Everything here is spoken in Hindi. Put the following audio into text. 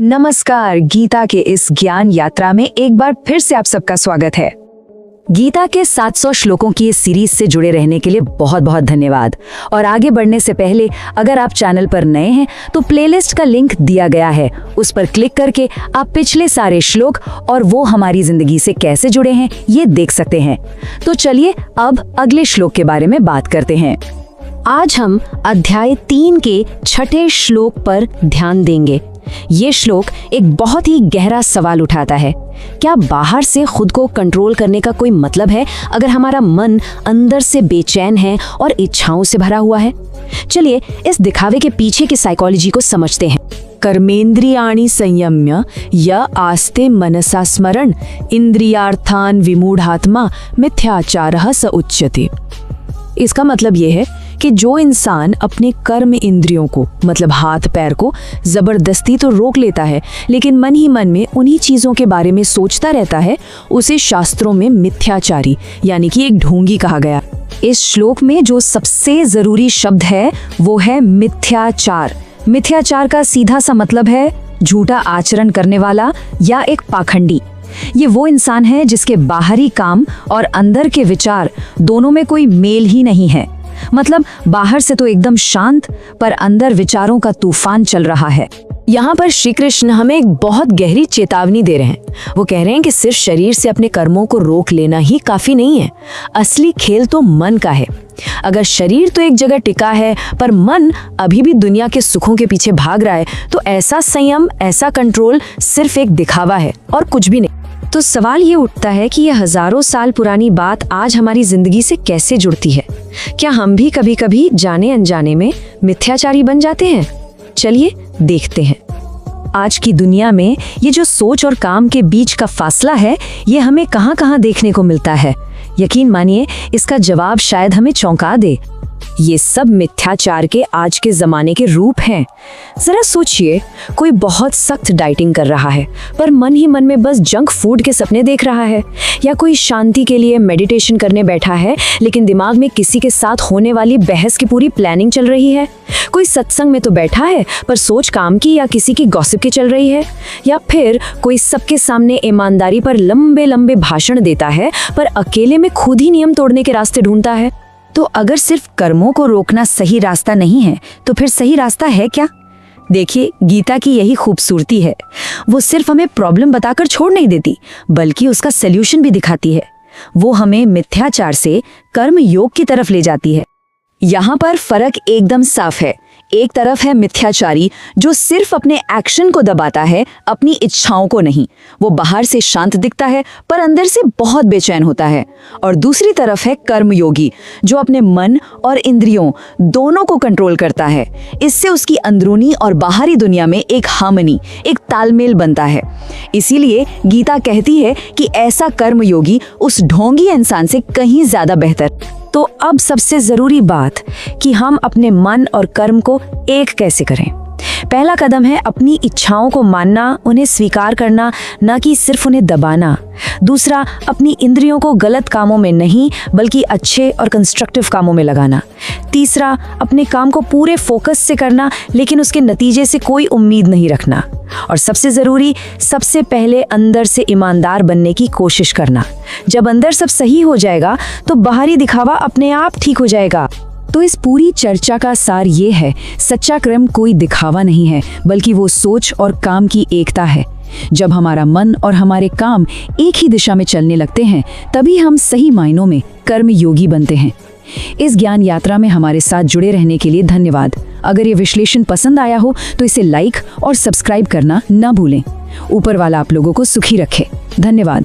नमस्कार। गीता के इस ज्ञान यात्रा में एक बार फिर से आप सबका स्वागत है। गीता के 700 श्लोकों की इस सीरीज से जुड़े रहने के लिए बहुत बहुत धन्यवाद। और आगे बढ़ने से पहले अगर आप चैनल पर नए हैं तो प्लेलिस्ट का लिंक दिया गया है, उस पर क्लिक करके आप पिछले सारे श्लोक और वो हमारी जिंदगी से कैसे जुड़े हैं ये देख सकते हैं। तो चलिए अब अगले श्लोक के बारे में बात करते हैं। आज हम अध्याय 3 के 6ठे श्लोक पर ध्यान देंगे। ये श्लोक एक बहुत ही गहरा सवाल उठाता है। क्या बाहर से खुद को कंट्रोल करने का कोई मतलब है अगर हमारा मन अंदर से बेचैन है और इच्छाओं से भरा हुआ है? चलिए इस दिखावे के पीछे की साइकोलॉजी को समझते हैं। कर्मेंद्रियाणि संयम्य य आस्ते मनसा स्मरण इंद्रियार्थान विमूढ़ात्मा मिथ्याचारः स उच्यते। इसका मतलब ये है कि जो इंसान अपने कर्म इंद्रियों को मतलब हाथ पैर को जबरदस्ती तो रोक लेता है लेकिन मन ही मन में उन्हीं चीजों के बारे में सोचता रहता है, उसे शास्त्रों में मिथ्याचारी यानी कि एक ढोंगी कहा गया। इस श्लोक में जो सबसे जरूरी शब्द है वो है मिथ्याचार। मिथ्याचार का सीधा सा मतलब है झूठा आचरण करने वाला या एक पाखंडी। ये वो इंसान है जिसके बाहरी काम और अंदर के विचार दोनों में कोई मेल ही नहीं है। मतलब बाहर से तो एकदम शांत पर अंदर विचारों का तूफान चल रहा है। यहाँ पर श्री कृष्ण हमें एक बहुत गहरी चेतावनी दे रहे हैं। वो कह रहे हैं कि सिर्फ शरीर से अपने कर्मों को रोक लेना ही काफी नहीं है, असली खेल तो मन का है। अगर शरीर तो एक जगह टिका है पर मन अभी भी दुनिया के सुखों के पीछे भाग रहा है तो ऐसा संयम, ऐसा कंट्रोल सिर्फ एक दिखावा है और कुछ भी नहीं। तो सवाल ये उठता है कि यह हजारों साल पुरानी बात आज हमारी जिंदगी से कैसे जुड़ती है? क्या हम भी कभी कभी जाने अनजाने में मिथ्याचारी बन जाते हैं? चलिए देखते हैं। आज की दुनिया में ये जो सोच और काम के बीच का फासला है ये हमें कहाँ कहाँ देखने को मिलता है। यकीन मानिए इसका जवाब शायद हमें चौंका दे। ये सब मिथ्याचार के आज के जमाने के रूप हैं। जरा सोचिए, कोई बहुत सख्त डाइटिंग कर रहा है पर मन ही मन में बस जंक फूड के सपने देख रहा है, या कोई शांति के लिए मेडिटेशन करने बैठा है लेकिन दिमाग में किसी के साथ होने वाली बहस की पूरी प्लानिंग चल रही है। कोई सत्संग में तो बैठा है पर सोच काम की या किसी की गॉसिप की चल रही है। या फिर कोई सबके सामने ईमानदारी पर लंबे लंबे भाषण देता है पर अकेले में खुद ही नियम तोड़ने के रास्ते ढूंढता है। तो अगर सिर्फ कर्मों को रोकना सही रास्ता नहीं है तो फिर सही रास्ता है क्या? देखिए, गीता की यही खूबसूरती है। वो सिर्फ हमें प्रॉब्लम बताकर छोड़ नहीं देती बल्कि उसका सल्यूशन भी दिखाती है। वो हमें मिथ्याचार से कर्म योग की तरफ ले जाती है। यहाँ पर फर्क एकदम साफ है। एक तरफ है मिथ्याचारी जो सिर्फ अपने एक्शन को दबाता है, अपनी इच्छाओं को नहीं। वो बाहर से शांत दिखता है पर अंदर से बहुत बेचैन होता है। और दूसरी तरफ है कर्मयोगी जो अपने मन और इंद्रियों दोनों को कंट्रोल करता है। इससे उसकी अंदरूनी और बाहरी दुनिया में एक हार्मनी, एक तालमेल बनता है। इसीलिए गीता कहती है कि ऐसा कर्मयोगी उस ढोंगी इंसान से कहीं ज्यादा बेहतर। तो अब सबसे जरूरी बात कि हम अपने मन और कर्म को एक कैसे करें। पहला कदम है अपनी इच्छाओं को मानना, उन्हें स्वीकार करना, न कि सिर्फ उन्हें दबाना। दूसरा, अपनी इंद्रियों को गलत कामों में नहीं बल्कि अच्छे और कंस्ट्रक्टिव कामों में लगाना। तीसरा, अपने काम को पूरे फोकस से करना लेकिन उसके नतीजे से कोई उम्मीद नहीं रखना। और सबसे जरूरी, सबसे पहले अंदर से ईमानदार बनने की कोशिश करना। जब अंदर सब सही हो जाएगा तो बाहरी दिखावा अपने आप ठीक हो जाएगा। तो इस पूरी चर्चा का सार ये है, सच्चा कर्म कोई दिखावा नहीं है बल्कि वो सोच और काम की एकता है। जब हमारा मन और हमारे काम एक ही दिशा में चलने लगते हैं तभी हम सही मायनों में कर्म योगी बनते हैं। इस ज्ञान यात्रा में हमारे साथ जुड़े रहने के लिए धन्यवाद। अगर ये विश्लेषण पसंद आया हो तो इसे लाइक और सब्सक्राइब करना ना भूलें। ऊपर वाला आप लोगों को सुखी रखे। धन्यवाद।